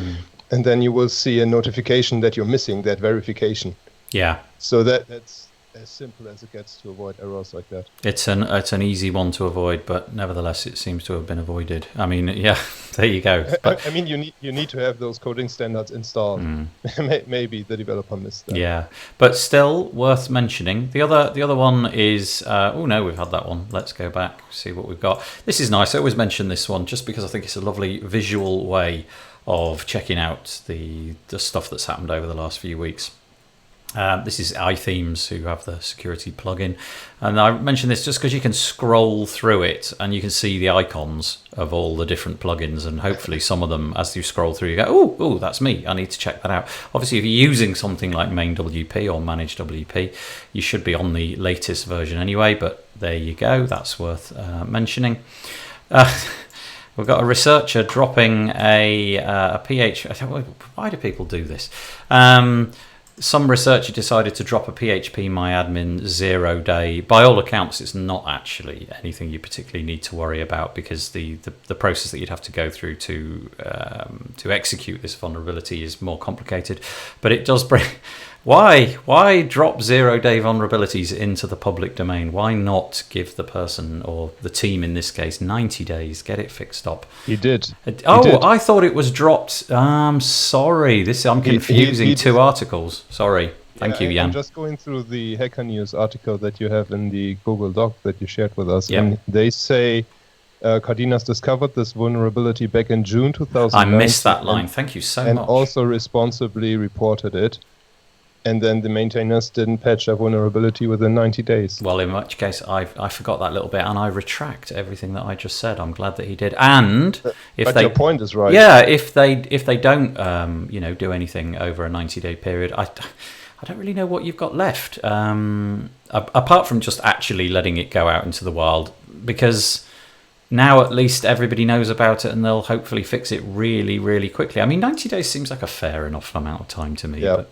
And then you will see a notification that you're missing that verification. Yeah. So that's as simple as it gets to avoid errors like that. It's an easy one to avoid, but nevertheless, it seems to have been avoided. I mean, yeah, there you go. But, I mean, you need to have those coding standards installed. Maybe the developer missed that. Yeah, but still worth mentioning. The other one is oh no, we've had that one. Let's go back, see what we've got. This is nice. I always mention this one just because I think it's a lovely visual way of checking out the stuff that's happened over the last few weeks. This is iThemes, who have the security plugin, and I mention this just because you can scroll through it and you can see the icons of all the different plugins, and hopefully some of them, as you scroll through, you go, oh, that's me, I need to check that out. Obviously, if you're using something like main WP or manage WP, you should be on the latest version anyway, but there you go, that's worth mentioning. We've got a researcher dropping a PHP. Why do people do this? Some researcher decided to drop a PHP MyAdmin 0-day. By all accounts, it's not actually anything you particularly need to worry about, because the process that you'd have to go through to execute this vulnerability is more complicated. But it does bring... Why drop 0-day vulnerabilities into the public domain? Why not give the person, or the team in this case, 90 days, get it fixed up? He did. I thought it was dropped. I'm sorry. I'm confusing two articles. Sorry. Thank you, Jan. I'm just going through the Hacker News article that you have in the Google Doc that you shared with us. Yep. And they say Cardenas discovered this vulnerability back in June 2009. I missed that line. Thank you so much. And also responsibly reported it. And then the maintainers didn't patch that vulnerability within 90 days. Well, in which case, I forgot that little bit, and I retract everything that I just said. I'm glad that he did. And your point is right. Yeah, if they don't do anything over a 90-day period, I don't really know what you've got left, apart from just actually letting it go out into the wild, because now at least everybody knows about it and they'll hopefully fix it really, really quickly. I mean, 90 days seems like a fair enough amount of time to me. Yeah. But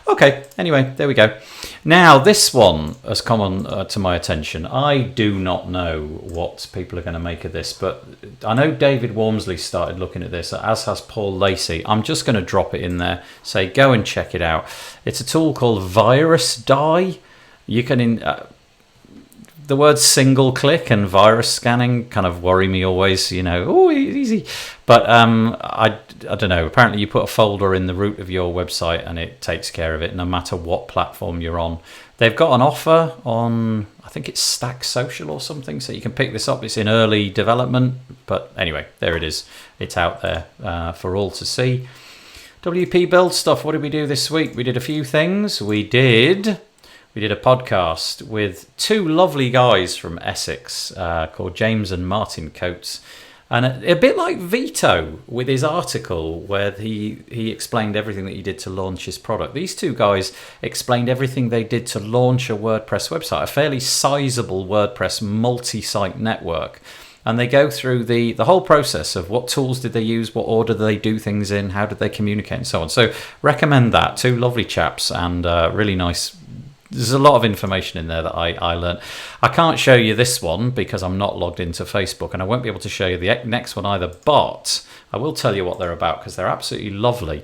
okay, anyway, there we go. Now, this one has come on to my attention. I do not know what people are going to make of this, but I know David Wormsley started looking at this, as has Paul Lacey. I'm just going to drop it in there, say go and check it out. It's a tool called Virus Die. You can... the words single click and virus scanning kind of worry me always, easy. But I don't know. Apparently you put a folder in the root of your website and it takes care of it no matter what platform you're on. They've got an offer on, I I think it's Stack Social or something, so you can pick this up. It's in early development, but anyway, there it is. It's out there for all to see. WP Build stuff. What did we do this week? We did a few things. We did a podcast with two lovely guys from Essex called James and Martin Coates. And a bit like Vito with his article where he explained everything that he did to launch his product. These two guys explained everything they did to launch a WordPress website, a fairly sizable WordPress multi-site network. And they go through the whole process of what tools did they use, what order did they do things in, how did they communicate, and so on. So recommend that. Two lovely chaps and really nice. There's a lot of information in there that I learned. I can't show you this one because I'm not logged into Facebook, and I won't be able to show you the next one either, but I will tell you what they're about because they're absolutely lovely.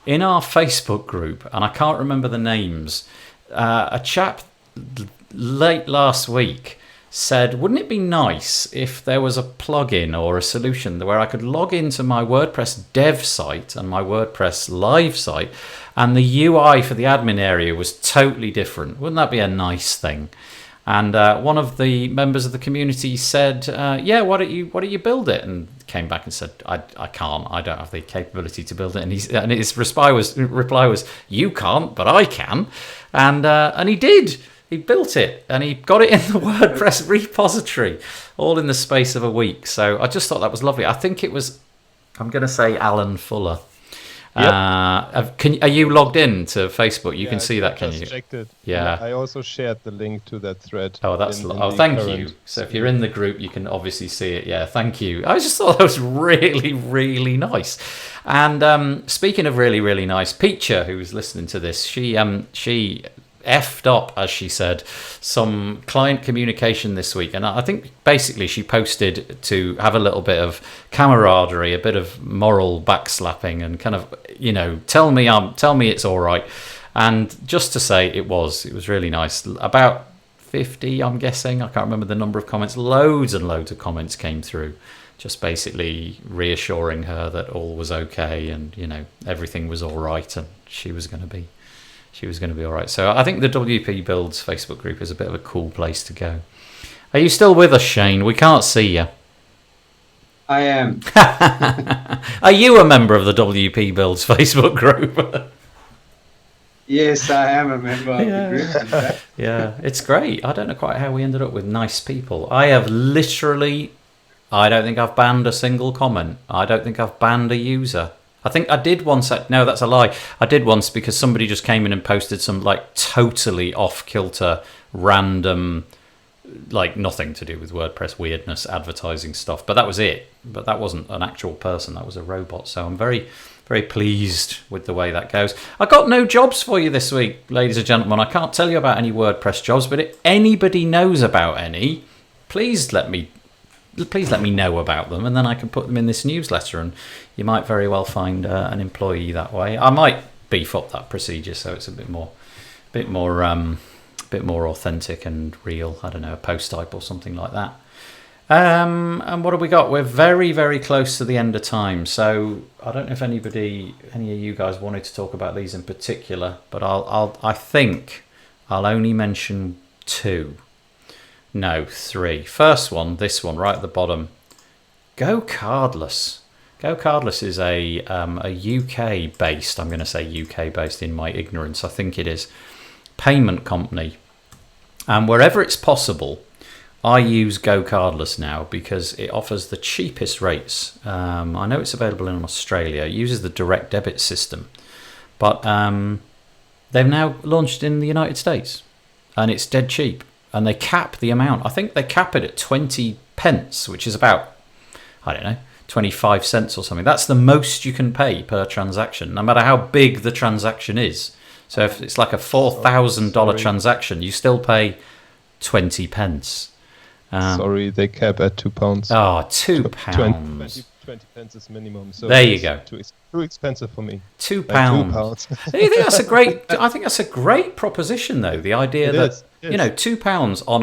In our Facebook group, and I can't remember the names, a chap late last week said, wouldn't it be nice if there was a plugin or a solution where I could log into my WordPress dev site and my WordPress live site and the UI for the admin area was totally different? Wouldn't that be a nice thing? And one of the members of the community said, yeah, why don't you build it? And came back and said, I can't. I don't have the capability to build it. And his reply was, you can't, but I can. And he did. He built it and he got it in the WordPress repository all in the space of a week. So I just thought that was lovely. I think it was, I'm going to say Alan Fuller. Yep. Are you logged in to Facebook? You can see that, can you? Checked it. Yeah. I also shared the link to that thread. Oh, thank you. So if you're in the group, you can obviously see it. Yeah, thank you. I just thought that was really, really nice. And speaking of really, really nice, Peacher, who was listening to this, she effed up, as she said, some client communication this week. And I think basically she posted to have a little bit of camaraderie, a bit of moral backslapping and kind of, tell me it's all right. And just to say it was really nice. About 50, I'm guessing. I can't remember the number of comments. Loads and loads of comments came through, just basically reassuring her that all was okay and, everything was all right and she was going to be all right. So I think the WP Builds Facebook group is a bit of a cool place to go. Are you still with us, Shane? We can't see you. I am. Are you a member of the WP Builds Facebook group? Yes, I am a member of the group. Yeah, it's great. I don't know quite how we ended up with nice people. I don't think I've banned a single comment. I don't think I've banned a user. I think I did once. No, that's a lie. I did once because somebody just came in and posted some totally off-kilter, random, nothing to do with WordPress weirdness, advertising stuff. But that was it. But that wasn't an actual person. That was a robot. So I'm very, very pleased with the way that goes. I got no jobs for you this week, ladies and gentlemen. I can't tell you about any WordPress jobs, but if anybody knows about any, please let me know about them, and then I can put them in this newsletter, and you might very well find an employee that way. I might beef up that procedure so it's a bit more authentic and real. I don't know, a post type or something like that. And what have we got? We're very, very close to the end of time, so I don't know if any of you guys wanted to talk about these in particular, but I think I'll only mention two. No, three. First one, this one right at the bottom. Go Cardless. Go Cardless is a UK based, I'm going to say UK based in my ignorance, I think it is, payment company. And wherever it's possible, I use Go Cardless now because it offers the cheapest rates. I know it's available in Australia. It uses the direct debit system, but they've now launched in the United States, and it's dead cheap. And they cap the amount. I think they cap it at 20 pence, which is about, 25 cents or something. That's the most you can pay per transaction, no matter how big the transaction is. So if it's like a $4,000 transaction, you still pay 20 pence. Sorry, they cap at £2. Oh, £2. 20 pence is minimum. So there you go. Too expensive for me. £2. I think that's a great proposition, though. The idea that £2 on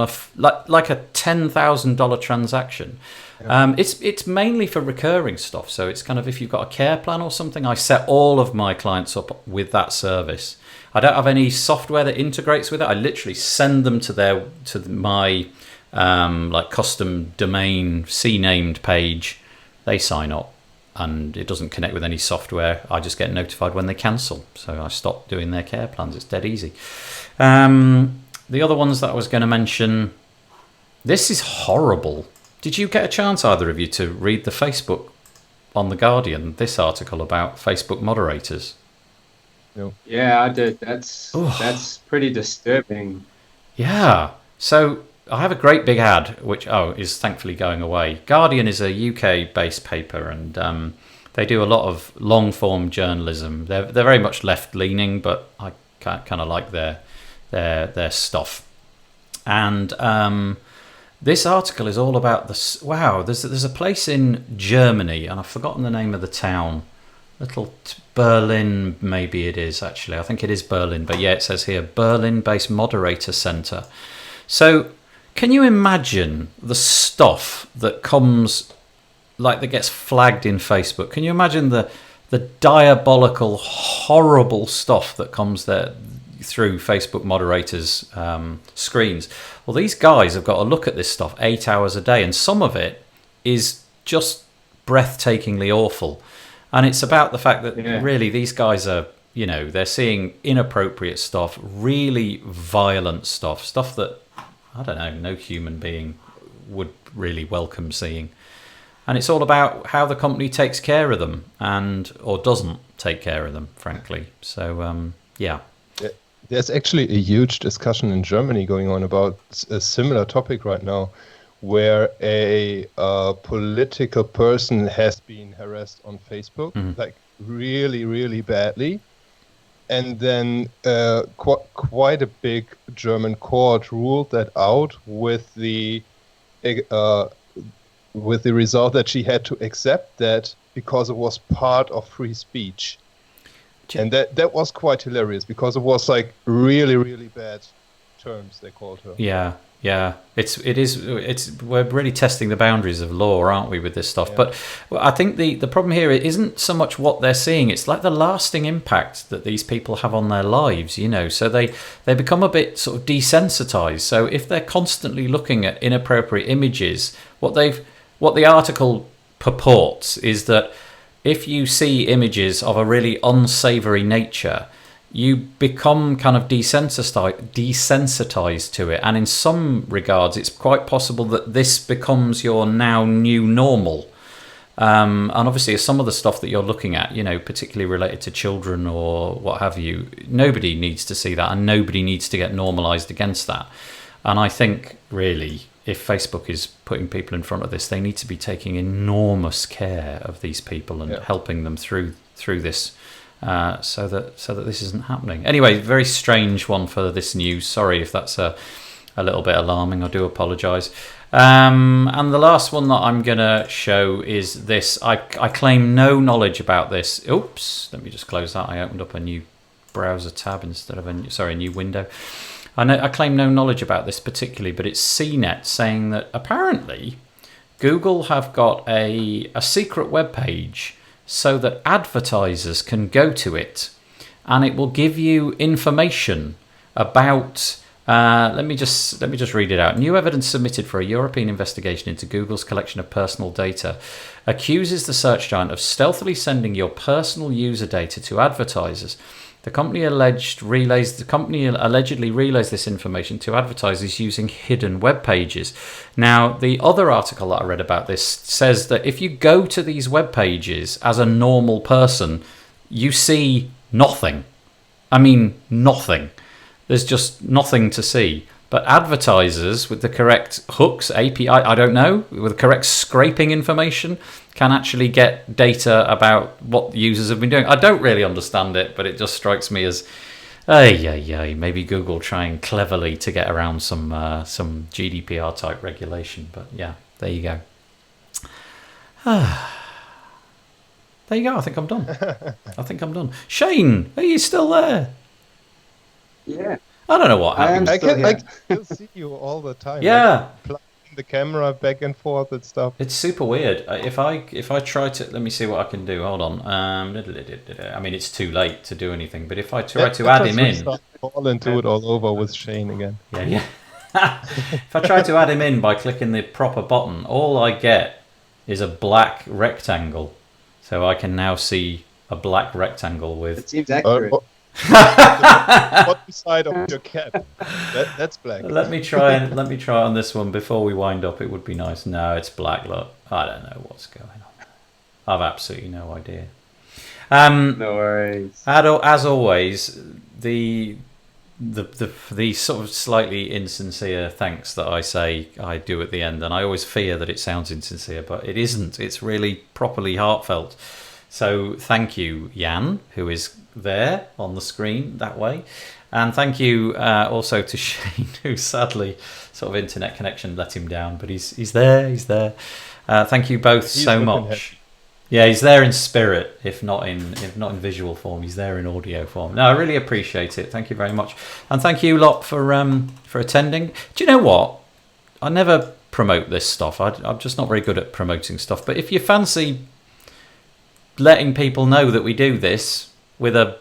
like a $10,000 transaction. Yeah. It's mainly for recurring stuff. So it's kind of if you've got a care plan or something. I set all of my clients up with that service. I don't have any software that integrates with it. I literally send them to my like custom domain CNAMED page. They sign up, and it doesn't connect with any software. I just get notified when they cancel. So I stop doing their care plans. It's dead easy. The other ones that I was going to mention, this is horrible. Did you get a chance, either of you, to read the Facebook on The Guardian, this article about Facebook moderators? No. Yeah, I did. That's pretty disturbing. Yeah. So I have a great big ad, which is thankfully going away. Guardian is a UK-based paper, and they do a lot of long-form journalism. They're very much left-leaning, but I kind of like their stuff. And this article is all about this. Wow, there's a place in Germany, and I've forgotten the name of the town. Berlin, maybe it is actually. I think it is Berlin, but yeah, it says here Berlin-based moderator center. So, can you imagine the stuff that comes, like that gets flagged in Facebook? Can you imagine the diabolical, horrible stuff that comes there through Facebook moderators' screens? Well, these guys have got to look at this stuff 8 hours a day, and some of it is just breathtakingly awful. And it's about the fact that really these guys are, they're seeing inappropriate stuff, really violent stuff that, I don't know, no human being would really welcome seeing. And it's all about how the company takes care of them or doesn't take care of them, frankly. So, yeah. There's actually a huge discussion in Germany going on about a similar topic right now, where a political person has been harassed on Facebook, like really, really badly. And then quite a big German court ruled that out with the result that she had to accept that because it was part of free speech. And that was quite hilarious, because it was like really, really bad terms they called her. Yeah. We're really testing the boundaries of law, aren't we, with this stuff? Yeah. But I think the problem here isn't so much what they're seeing. It's like the lasting impact that these people have on their lives, so they become a bit sort of desensitized. So if they're constantly looking at inappropriate images, what the article purports is that if you see images of a really unsavory nature, you become kind of desensitized to it. And in some regards, it's quite possible that this becomes your now new normal. And obviously, some of the stuff that you're looking at, particularly related to children or what have you, nobody needs to see that, and nobody needs to get normalized against that. And I think, really, if Facebook is putting people in front of this, they need to be taking enormous care of these people and helping them through this. So that this isn't happening. Anyway, very strange one for this news. Sorry if that's a little bit alarming. I do apologise. And the last one that I'm going to show is this. I claim no knowledge about this. Oops, let me just close that. I opened up a new browser tab instead of a new window. I claim no knowledge about this particularly, but it's CNET saying that apparently Google have got a secret web page so that advertisers can go to it, and it will give you information about. Let me just read it out. New evidence submitted for a European investigation into Google's collection of personal data accuses the search giant of stealthily sending your personal user data to advertisers. The company allegedly relays this information to advertisers using hidden web pages. Now, the other article that I read about this says that if you go to these web pages as a normal person, you see nothing. I mean, nothing. There's just nothing to see. But advertisers with the correct hooks, API, I don't know, with the correct scraping information, can actually get data about what users have been doing. I don't really understand it, but it just strikes me as, maybe Google trying cleverly to get around some GDPR type regulation. But yeah, there you go. There you go. I think I'm done. Shane, are you still there? Yeah. I don't know what happened. I can see you all the time. Yeah. Like, the camera back and forth and stuff. It's super weird. If I try to, let me see what I can do. Hold on. I mean, it's too late to do anything. But if I try to add him in, fall into it all over with Shane again. Yeah. If I try to add him in by clicking the proper button, all I get is a black rectangle. So I can now see a black rectangle with. It seems accurate. What side of your cat? That's black. Let me try on this one before we wind up. It would be nice. No, it's black. Look, I don't know what's going on. I've absolutely no idea. No worries. As always, the sort of slightly insincere thanks that I do at the end, and I always fear that it sounds insincere, but it isn't. It's really properly heartfelt. So thank you, Jan, who is there on the screen that way, and thank you also to Shane, who sadly sort of internet connection let him down, but he's there. Thank you both so much. Yeah, he's there in spirit, if not in visual form. He's there in audio form. No, I really appreciate it. Thank you very much, and thank you lot for attending. Do you know what? I never promote this stuff. I'm just not very good at promoting stuff. But if you fancy letting people know that we do this with a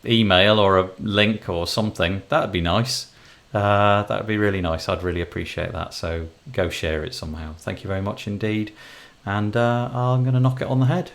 email or a link or something, that'd be nice. That'd be really nice. I'd really appreciate that. So go share it somehow. Thank you very much indeed. And I'm going to knock it on the head.